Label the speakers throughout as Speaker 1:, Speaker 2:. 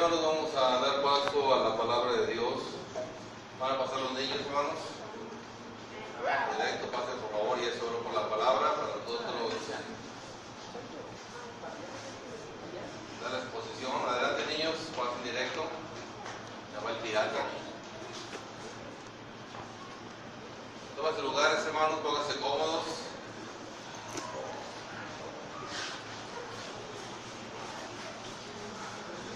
Speaker 1: hermanos, vamos a dar paso a la palabra de Dios. Van a pasar los niños, hermanos. Directo, pasen por favor y eso por la palabra para todos los. Da la exposición. Adelante, niños, pasen directo. Ya va el pirata. Tómense lugares, hermanos, pónganse cómodos.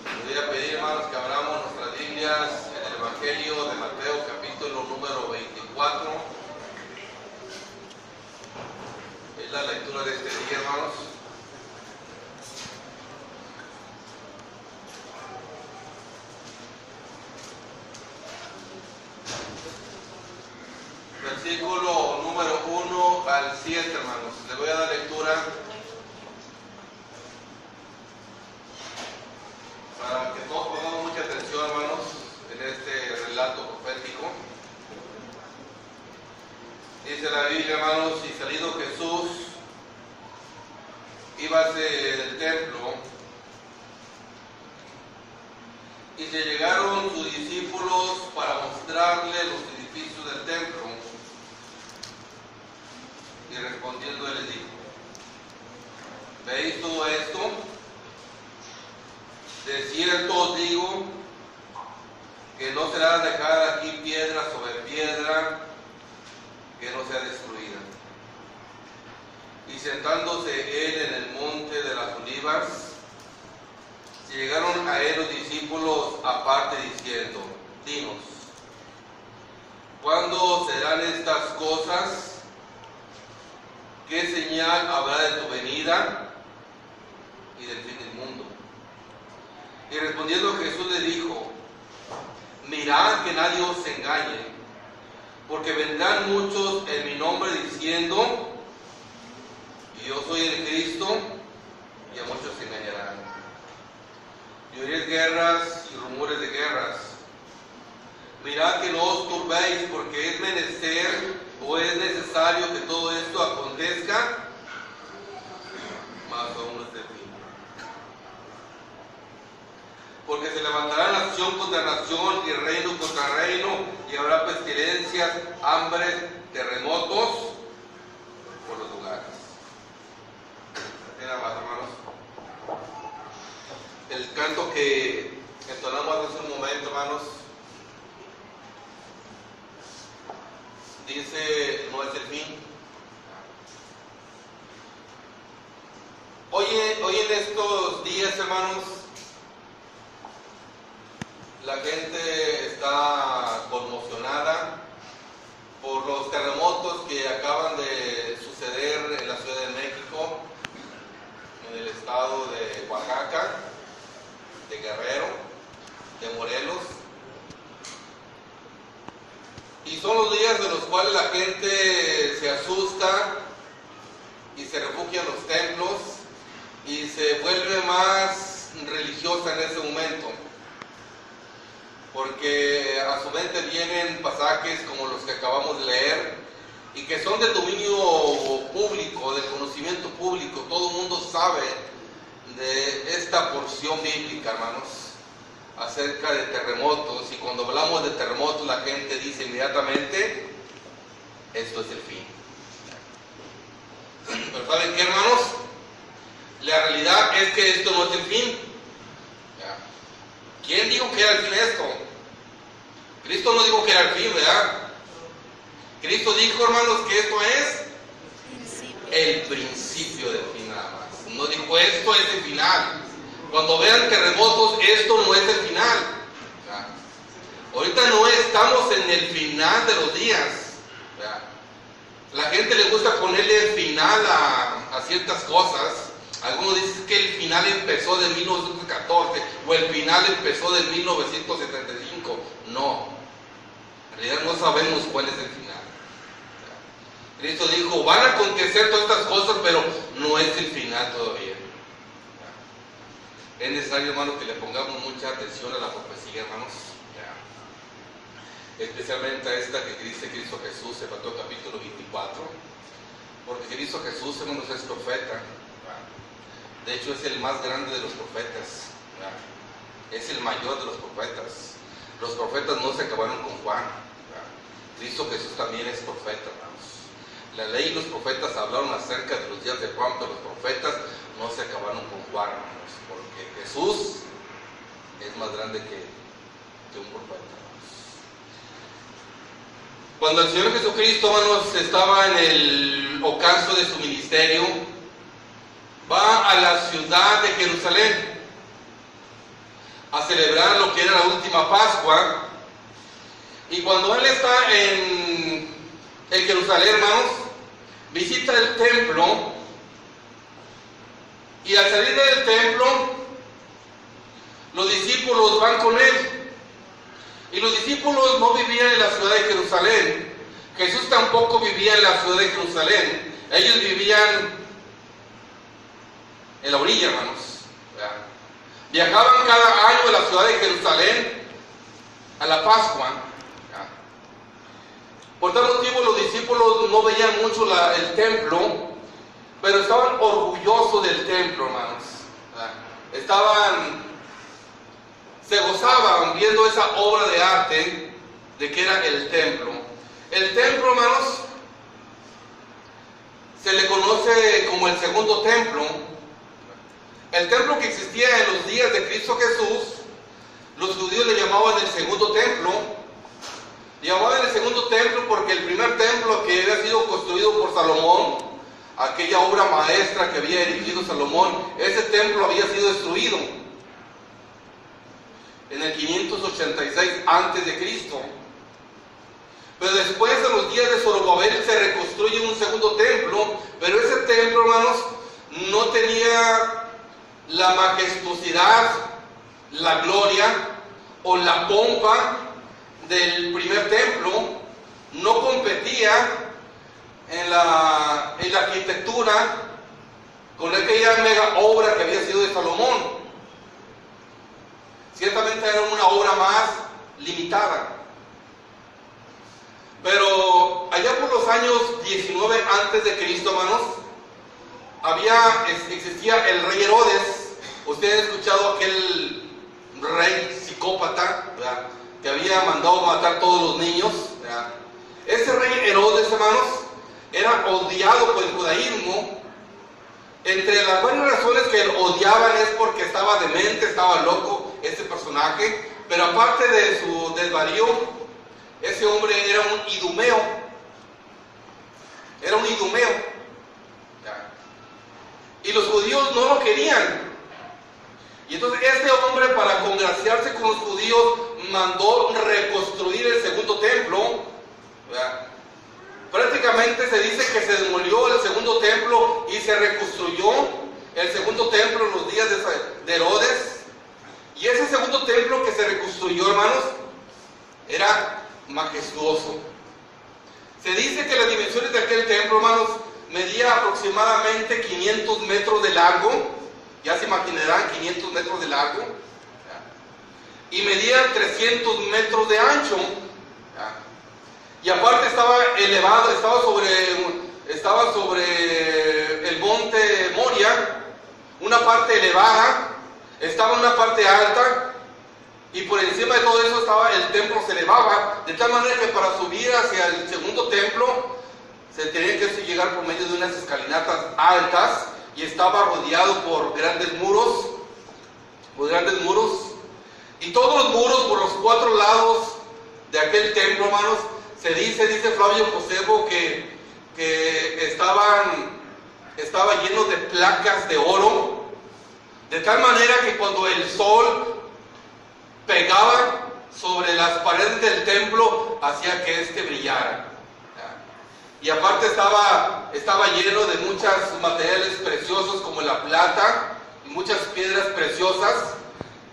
Speaker 1: Les voy a pedir, hermanos, que abramos nuestras Biblias en el Evangelio de Mateo, capítulo número 24. Es la lectura de este día, hermanos. Versículo número 1 al 7, hermanos. Les voy a dar lectura para que todos pongamos mucha atención, hermanos, en este relato profético. Dice la Biblia, hermanos: y salido Jesús, íbase del templo, y se llegaron sus discípulos para mostrarle los edificios del templo. Y respondiendo él les dijo: ¿veis todo esto? De cierto os digo que no será dejada aquí piedra sobre piedra que no sea destruida. Y sentándose él en el monte de las olivas, se llegaron a él los discípulos aparte diciendo: dinos, ¿cuándo serán estas cosas? ¿Qué señal habrá de tu venida y del fin del mundo? Y respondiendo Jesús le dijo: mirad que nadie os engañe, porque vendrán muchos en mi nombre diciendo: yo soy el Cristo, y a muchos se engañarán. Y oiréis guerras y rumores de guerras. Mirad que no os turbéis, porque es menester o es necesario que todo esto acontezca, mas aún no es el fin. Porque se levantará nación contra nación y reino contra reino, y habrá pestilencias, hambres, terremotos por los lugares. Nada más, hermanos. El canto que entonamos hace un momento, hermanos, dice: no es el fin. Hoy en estos días, hermanos, la gente está conmocionada por los terremotos que acaban de suceder en la Ciudad de México, en el estado de Oaxaca, de Guerrero, de Morelos. Y son los días en los cuales la gente se asusta y se refugia en los templos y se vuelve más religiosa en ese momento, porque a su mente vienen pasajes como los que acabamos de leer y que son de dominio público, de conocimiento público. Todo el mundo sabe de esta porción bíblica, hermanos, acerca de terremotos. Y cuando hablamos de terremotos, la gente dice inmediatamente: esto es el fin. Pero ¿saben qué, hermanos? La realidad es que esto no es el fin. ¿Quién dijo que era el fin esto? Cristo no dijo que era el fin, ¿verdad? Cristo dijo, hermanos, que esto es el principio del fin, nada más. No dijo esto es el final. Cuando vean terremotos, esto no es el final. Ahorita no estamos en el final de los días. La gente le gusta ponerle final a ciertas cosas. Algunos dicen que el final empezó de 1914 o el final empezó de 1975. No, en realidad no sabemos cuál es el final. Cristo dijo: van a acontecer todas estas cosas, pero no es el final todavía. Es necesario, hermanos, que le pongamos mucha atención a la profecía, hermanos. Especialmente a esta que dice Cristo Jesús en Mateo capítulo 24. Porque Cristo Jesús, hermanos, es profeta. De hecho, es el más grande de los profetas. Es es el mayor de los profetas. Los profetas no se acabaron con Juan. Cristo Jesús también es profeta, hermanos. La ley y los profetas hablaron acerca de los días de Juan, pero los profetas no se acabaron con Juan, hermanos, porque Jesús es más grande que un profeta, hermanos. Cuando el Señor Jesucristo, hermanos, estaba en el ocaso de su ministerio, va a la ciudad de Jerusalén a celebrar lo que era la última Pascua. Y cuando él está en Jerusalén, hermanos, visita el templo, y al salir del templo, los discípulos van con él. Y los discípulos no vivían en la ciudad de Jerusalén. Jesús tampoco vivía en la ciudad de Jerusalén. Ellos vivían en la orilla, hermanos. Viajaban cada año a la ciudad de Jerusalén a la Pascua. Por tal motivo los discípulos no veían mucho el templo, pero estaban orgullosos del templo, hermanos. Se gozaban viendo esa obra de arte de que era el templo. El templo, hermanos, se le conoce como el segundo templo. El templo que existía en los días de Cristo Jesús, los judíos le llamaban el segundo templo. Le llamaban el segundo templo porque el primer templo que había sido construido por Salomón, aquella obra maestra que había erigido Salomón, ese templo había sido destruido en el 586 antes de Cristo. Pero después, de los días de Zorobabel, se reconstruye un segundo templo, pero ese templo, hermanos, no tenía la majestuosidad, la gloria o la pompa del primer templo. No competía en la arquitectura con aquella mega obra que había sido de Salomón. Ciertamente era una obra más limitada. Pero allá por los años 19 antes de Cristo, hermanos, existía el rey Herodes. Ustedes han escuchado aquel rey psicópata, ¿verdad?, que había mandado matar todos los niños, ¿verdad? Ese rey Herodes, hermanos, era odiado por el judaísmo. Entre las varias razones que lo odiaban es porque estaba demente, estaba loco este personaje, pero aparte de su desvarío, ese hombre era un idumeo. Era un idumeo. Y los judíos no lo querían. Y entonces este hombre, para congraciarse con los judíos, mandó reconstruir el segundo templo. Prácticamente se dice que se demolió el segundo templo y se reconstruyó el segundo templo en los días de Herodes. Y ese segundo templo que se reconstruyó, hermanos, era majestuoso. Se dice que las dimensiones de aquel templo, hermanos, medía aproximadamente 500 metros de largo. Ya se imaginarán, 500 metros de largo. Y medía 300 metros de ancho. Y aparte estaba elevado, estaba sobre el monte Moria, una parte elevada, estaba en una parte alta, y por encima de todo eso el templo se elevaba, de tal manera que para subir hacia el segundo templo se tenía que llegar por medio de unas escalinatas altas, y estaba rodeado por grandes muros, y todos los muros por los cuatro lados de aquel templo, hermanos, dice Flavio Josefo que estaba lleno de placas de oro, de tal manera que cuando el sol pegaba sobre las paredes del templo, hacía que éste brillara. Y aparte estaba lleno de muchos materiales preciosos como la plata y muchas piedras preciosas.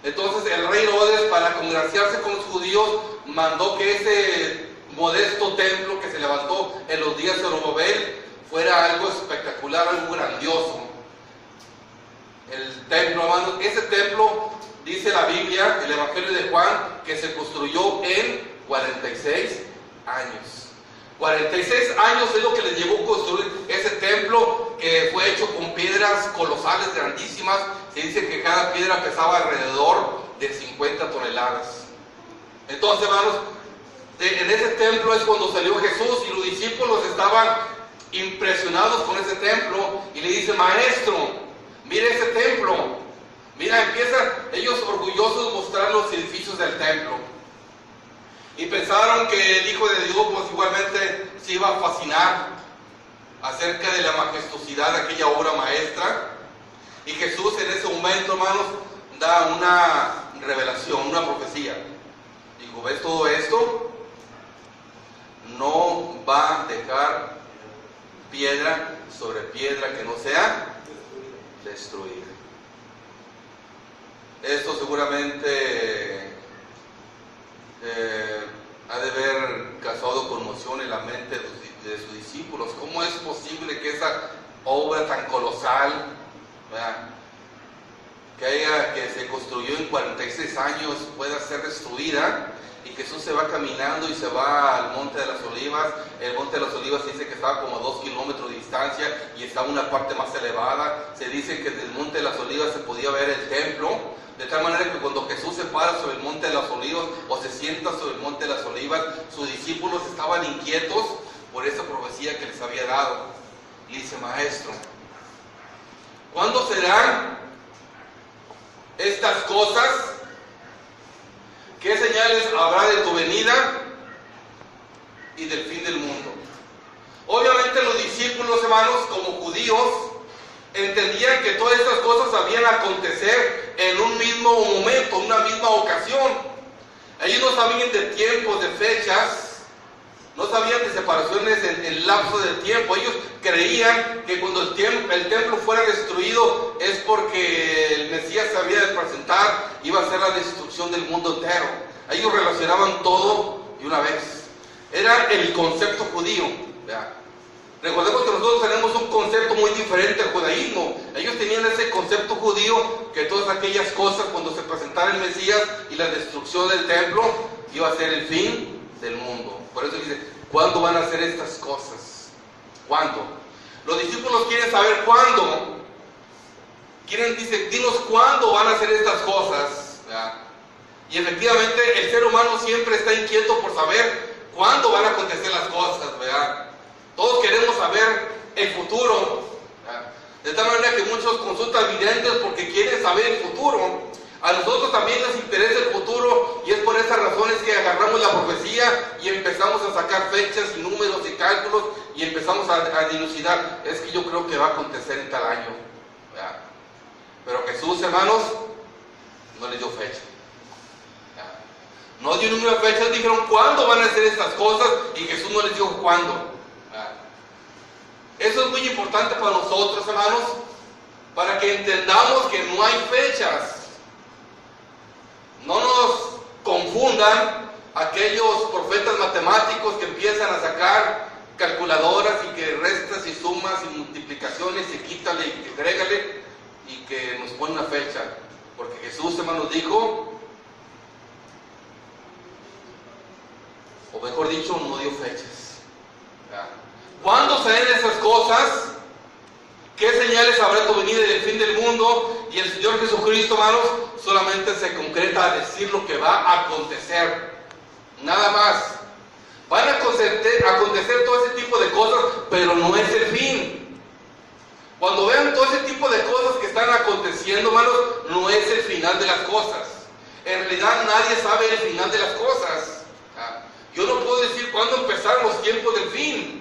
Speaker 1: Entonces el rey Herodes, para congraciarse con los judíos, mandó que ese modesto templo que se levantó en los días de Zorobabel fuera algo espectacular, algo grandioso. El templo, hermanos, ese templo, dice la Biblia, el Evangelio de Juan, que se construyó en 46 años. 46 años es lo que les llevó a construir ese templo, que fue hecho con piedras colosales, grandísimas. Se dice que cada piedra pesaba alrededor de 50 toneladas. Entonces, hermanos, en ese templo es cuando salió Jesús y los discípulos estaban impresionados con ese templo y le dicen: maestro, mira ese templo. Mira, empiezan ellos orgullosos de mostrar los edificios del templo. Y pensaron que el Hijo de Dios pues igualmente se iba a fascinar acerca de la majestuosidad de aquella obra maestra. Y Jesús en ese momento, hermanos, da una revelación, una profecía. Dijo: ¿ves todo esto? No va a dejar piedra sobre piedra que no sea destruida. Esto seguramente ha de haber causado conmoción en la mente de sus discípulos. ¿Cómo es posible que esa obra tan colosal, ¿verdad?, que se construyó en 46 años, pueda ser destruida? Y Jesús se va caminando y se va al Monte de las Olivas. El Monte de las Olivas dice que estaba como a 2 kilómetros de distancia y estaba una parte más elevada. Se dice que desde el Monte de las Olivas se podía ver el templo, de tal manera que cuando Jesús se para sobre el Monte de las Olivas o se sienta sobre el Monte de las Olivas, sus discípulos estaban inquietos por esa profecía que les había dado. Y dice: maestro, ¿cuándo serán estas cosas? ¿Qué señales habrá de tu venida y del fin del mundo? Obviamente los discípulos, hermanos, como judíos, entendían que todas estas cosas habían acontecer en un mismo momento, en una misma ocasión. Ellos no sabían de tiempos, de fechas, no sabían de separaciones en el lapso del tiempo. Ellos creían que cuando el templo fuera destruido es porque el Mesías se había de presentar, iba a ser la destrucción del mundo entero. Ellos relacionaban todo de una vez. Era el concepto judío, ¿verdad? Recordemos que nosotros tenemos un concepto muy diferente al judaísmo. Ellos tenían ese concepto judío que todas aquellas cosas, cuando se presentara el Mesías y la destrucción del templo, iba a ser el fin del mundo. Por eso dice: ¿cuándo van a ser estas cosas? ¿Cuándo? Los discípulos quieren saber cuándo. Dicen: dinos cuándo van a ser estas cosas, ¿verdad? Y efectivamente el ser humano siempre está inquieto por saber cuándo van a acontecer las cosas, ¿verdad? Todos queremos saber el futuro, ¿verdad? De tal manera que muchos consultan videntes porque quieren saber el futuro. A nosotros también nos interesa el futuro y es por esas razones que agarramos la profecía y empezamos a sacar fechas y números y cálculos y empezamos a dilucidar. Es que yo creo que va a acontecer en tal año, ¿verdad? Pero Jesús, hermanos, no les dio fecha, ¿verdad? No dio número de fechas. Dijeron: ¿cuándo van a hacer estas cosas? Y Jesús no les dijo cuándo, ¿verdad? Eso es muy importante para nosotros, hermanos, para que entendamos que no hay fechas. No nos confundan aquellos profetas matemáticos que empiezan a sacar calculadoras y que restas y sumas y multiplicaciones y quítale y agrégale y que nos pone una fecha. Porque Jesús, hermanos, dijo, o mejor dicho, no dio fechas. ¿Cuándo serán esas cosas? ¿Qué señales habrá tu venida y del fin del mundo? Y el Señor Jesucristo, hermanos, solamente se concreta a decir lo que va a acontecer. Nada más. Van a acontecer todo ese tipo de cosas, pero no es el fin. Cuando vean todo ese tipo de cosas que están aconteciendo, hermanos, no es el final de las cosas. En realidad nadie sabe el final de las cosas. Yo no puedo decir cuándo empezaron los tiempos del fin.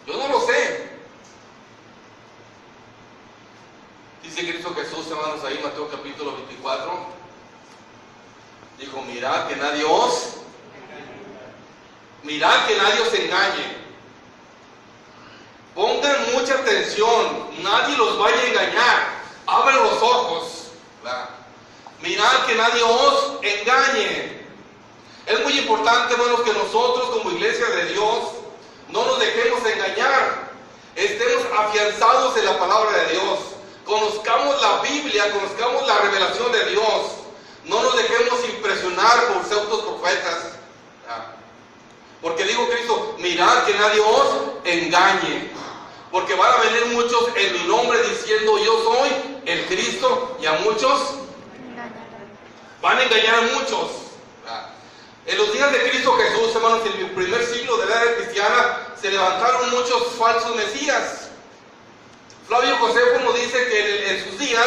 Speaker 1: Yo no lo sé. Dice Cristo Jesús, hermanos, ahí Mateo capítulo 24, dijo: mirad que nadie os engañe. Pongan mucha atención, nadie los vaya a engañar. Abran los ojos, ¿verdad? Mirad que nadie os engañe. Es muy importante, hermanos, que nosotros como iglesia de Dios no nos dejemos engañar. Estemos afianzados en la palabra de Dios. Conozcamos la Biblia, conozcamos la revelación de Dios. No nos dejemos impresionar por pseudos profetas. Porque dijo Cristo: mirad que nadie os engañe. Porque van a venir muchos en mi nombre diciendo: yo soy el Cristo, y a muchos van a engañar a muchos. En los días de Cristo Jesús, hermanos, en el primer siglo de la era cristiana, se levantaron muchos falsos mesías. Flavio Josefo nos dice que en sus días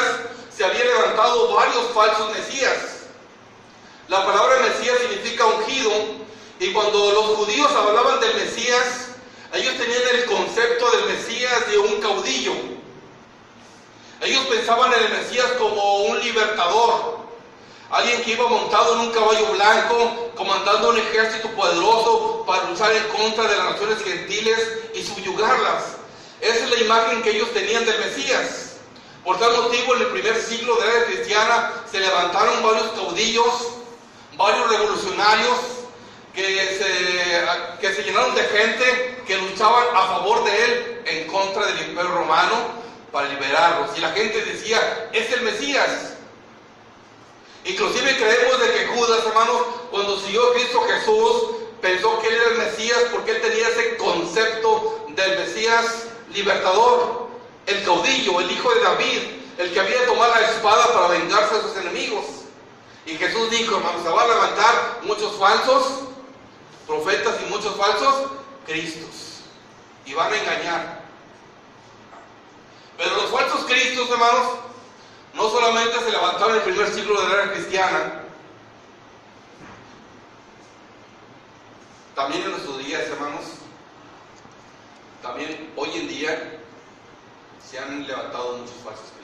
Speaker 1: se habían levantado varios falsos mesías. La palabra Mesías significa ungido, y cuando los judíos hablaban del Mesías, ellos tenían el concepto del Mesías de un caudillo. Ellos pensaban en el Mesías como un libertador, alguien que iba montado en un caballo blanco, comandando un ejército poderoso para luchar en contra de las naciones gentiles y subyugarlas. Esa es la imagen que ellos tenían del Mesías. Por tal motivo, en el primer siglo de la era cristiana se levantaron varios caudillos, varios revolucionarios que se llenaron de gente que luchaban a favor de él en contra del Imperio Romano para liberarlos. Y la gente decía, es el Mesías. Inclusive creemos de que Judas, hermanos, cuando siguió a Cristo Jesús, pensó que él era el Mesías porque él tenía ese concepto del Mesías libertador, el caudillo, el hijo de David, el que había de tomar la espada para vengarse de sus enemigos. Y Jesús dijo, hermanos, se van a levantar muchos falsos profetas y muchos falsos cristos, y van a engañar. Pero los falsos cristos, hermanos, no solamente se levantaron en el primer siglo de la era cristiana, también en nuestros días, hermanos, también hoy en día se han levantado muchos falsos cristos.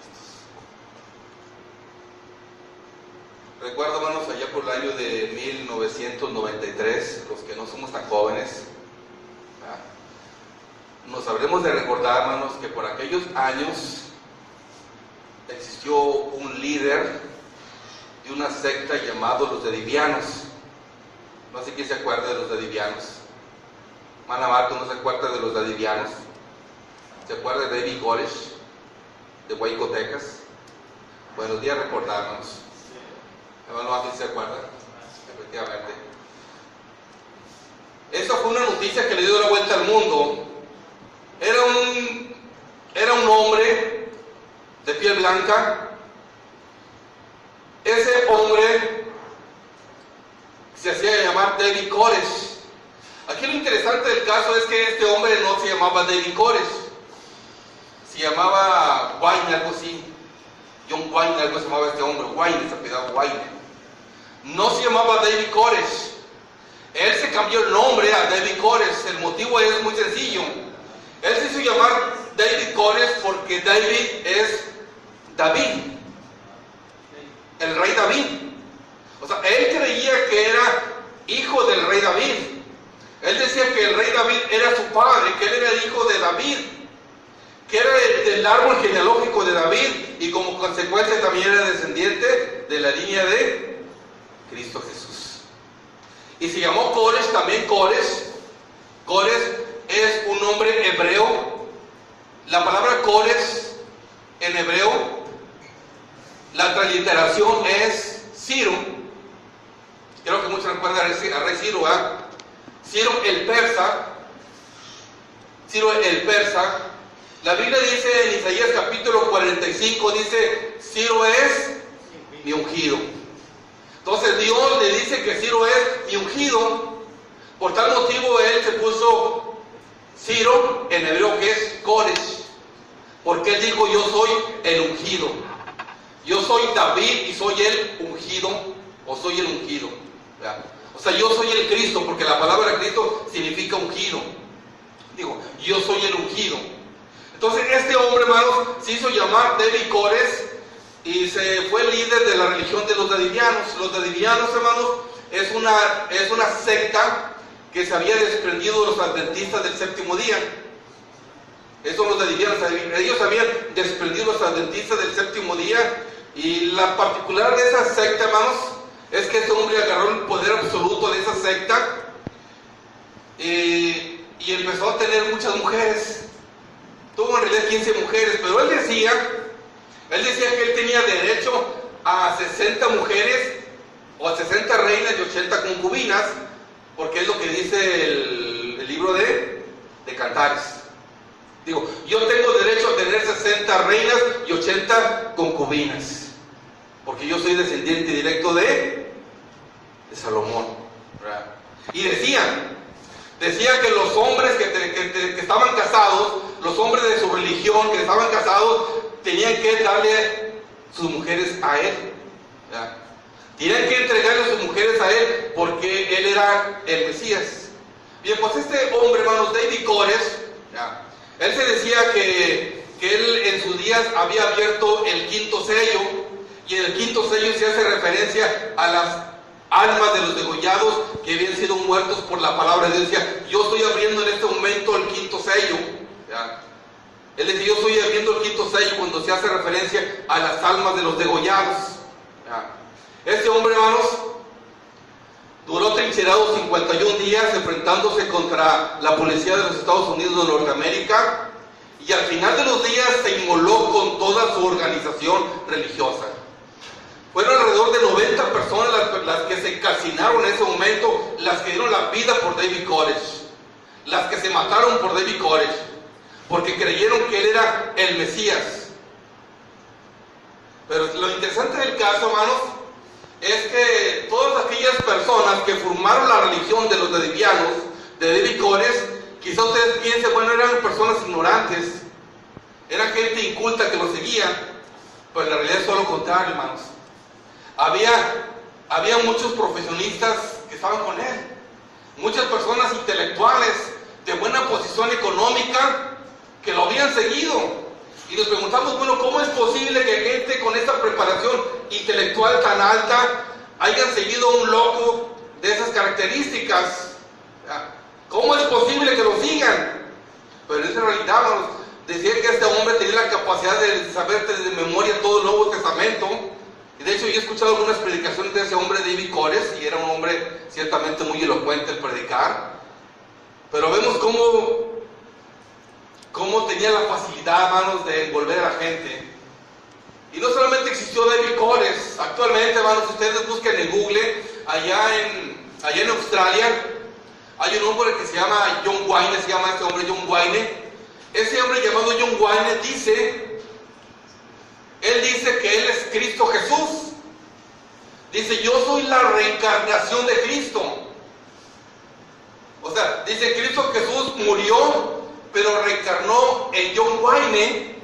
Speaker 1: Recuerdo, hermanos, allá por el año de 1993, los que no somos tan jóvenes, nos habremos de recordar, hermanos, que por aquellos años existió un líder de una secta llamado los Dedivianos. No sé quién se acuerda de los Dedivianos. Mana Marco no se acuerda de los Dedivianos. ¿Se acuerda de David Koresh, de Waco, Texas? Buenos días, recordarnos. Hermano Ángel se acuerda, efectivamente. Esa fue una noticia que le dio la vuelta al mundo. Era un hombre de piel blanca. Ese hombre se hacía llamar David Koresh. Aquí lo interesante del caso es que este hombre no se llamaba David Koresh, se llamaba Wayne, algo así. John Wayne, algo se llamaba este hombre. Wayne, se apellidaba Wayne. No se llamaba David Koresh. Él se cambió el nombre a David Koresh. El motivo es muy sencillo. Él se hizo llamar David Koresh porque David es David, el rey David. O sea, él creía que era hijo del rey David. Él decía que el rey David era su padre, que él era el hijo de David, que era del árbol genealógico de David, y como consecuencia también era descendiente de la línea de Cristo Jesús. Y se llamó Koresh también Koresh. Koresh es un nombre hebreo. La palabra Koresh en hebreo, la transliteración es Ciro. Creo que muchos recuerdan al rey Ciro, ¿verdad? Ciro el persa. Ciro el persa. La Biblia dice en Isaías capítulo 45, dice, Ciro es mi ungido. Entonces Dios le dice que Ciro es mi ungido. Por tal motivo él se puso Ciro en hebreo, que es Koresh, porque él dijo, yo soy el ungido. Yo soy David y soy el ungido, o soy el ungido. ¿Verdad? O sea, yo soy el Cristo, porque la palabra Cristo significa ungido. Digo, yo soy el ungido. Entonces este hombre, hermanos, se hizo llamar David Koresh y se fue líder de la religión de los Dedivianos. Los Dedivianos, hermanos, es una secta que se había desprendido de los adventistas del séptimo día. Esos son los Dedivianos. Ellos habían desprendido los adventistas del séptimo día, y la particular de esa secta, hermanos, es que este hombre agarró el poder absoluto de esa secta y empezó a tener muchas mujeres. Tuvo en realidad 15 mujeres, pero él decía que él tenía derecho a 60 mujeres o a 60 reinas y 80 concubinas, porque es lo que dice el libro de Cantares. Digo, yo tengo derecho a tener 60 reinas y 80 concubinas. porque yo soy descendiente directo de Salomón, ¿verdad? Y decía que los hombres que estaban casados, los hombres de su religión que estaban casados, tenían que darle sus mujeres a él, ¿verdad? Tenían que entregarle sus mujeres a él porque él era el Mesías. Bien, pues este hombre, hermanos, David Koresh, ¿verdad? Él se decía que él en sus días había abierto el quinto sello, y en el quinto sello se hace referencia a las almas de los degollados que habían sido muertos por la palabra de Dios. Decía, yo estoy abriendo en este momento el quinto sello, ¿ya? Él decía, yo estoy abriendo el quinto sello cuando se hace referencia a las almas de los degollados, ¿ya? Este hombre, hermanos, duró trincherado 51 días enfrentándose contra la policía de los Estados Unidos de Norteamérica, y al final de los días se inmoló con toda su organización religiosa. Fueron alrededor de 90 personas las que se calcinaron en ese momento, las que dieron la vida por David Koresh, las que se mataron por David Koresh, porque creyeron que él era el Mesías. Pero lo interesante del caso, hermanos, es que todas aquellas personas que formaron la religión de los davidianos, de David Koresh, quizás ustedes piensen, bueno, eran personas ignorantes, era gente inculta que lo seguía, pero en la realidad es todo lo contrario, hermanos. Había muchos profesionistas que estaban con él, muchas personas intelectuales de buena posición económica que lo habían seguido. Y nos preguntamos, bueno, ¿cómo es posible que gente con esta preparación intelectual tan alta hayan seguido a un loco de esas características? ¿Cómo es posible que lo sigan? Pero en esa realidad, hermanos, decían que este hombre tenía la capacidad de saber de memoria todo el Nuevo Testamento. Y de hecho yo he escuchado algunas predicaciones de ese hombre, David Koresh, y era un hombre ciertamente muy elocuente en predicar. Pero vemos cómo tenía la facilidad, hermanos, de envolver a la gente. Y no solamente existió David Koresh. Actualmente, hermanos, si ustedes buscan en Google, allá en Australia, hay un hombre que se llama John Wayne, se llama este hombre John Wayne. Ese hombre llamado John Wayne dice que él es Cristo Jesús. Dice, yo soy la reencarnación de Cristo. O sea, dice, Cristo Jesús murió, pero reencarnó en John Wayne.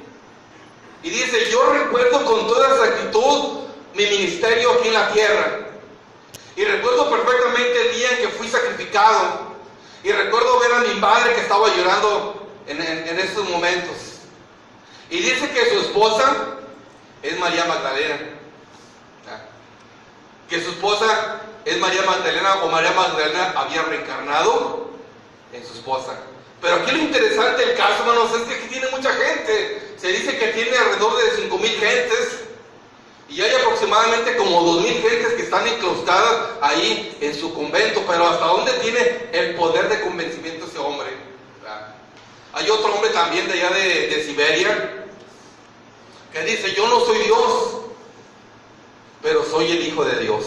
Speaker 1: Y dice, yo recuerdo con toda exactitud mi ministerio aquí en la tierra. Y recuerdo perfectamente el día en que fui sacrificado. Y recuerdo ver a mi padre que estaba llorando en esos momentos. Y dice que su esposa es María Magdalena. Que su esposa es María Magdalena, o María Magdalena había reencarnado en su esposa. Pero aquí lo interesante del caso, hermanos, es que aquí tiene mucha gente. Se dice que tiene alrededor de 5,000 gentes. Y hay aproximadamente como 2,000 gentes que están enclaustradas ahí en su convento. Pero ¿hasta dónde tiene el poder de convencimiento ese hombre? Hay otro hombre también de allá de Siberia que dice, yo no soy Dios, pero soy el Hijo de Dios.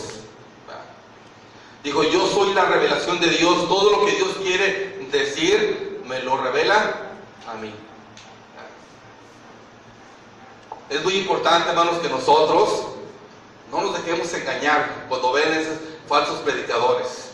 Speaker 1: Dijo, yo soy la revelación de Dios. Todo lo que Dios quiere decir, me lo revela a mí. Es muy importante, hermanos, que nosotros no nos dejemos engañar cuando ven esos falsos predicadores.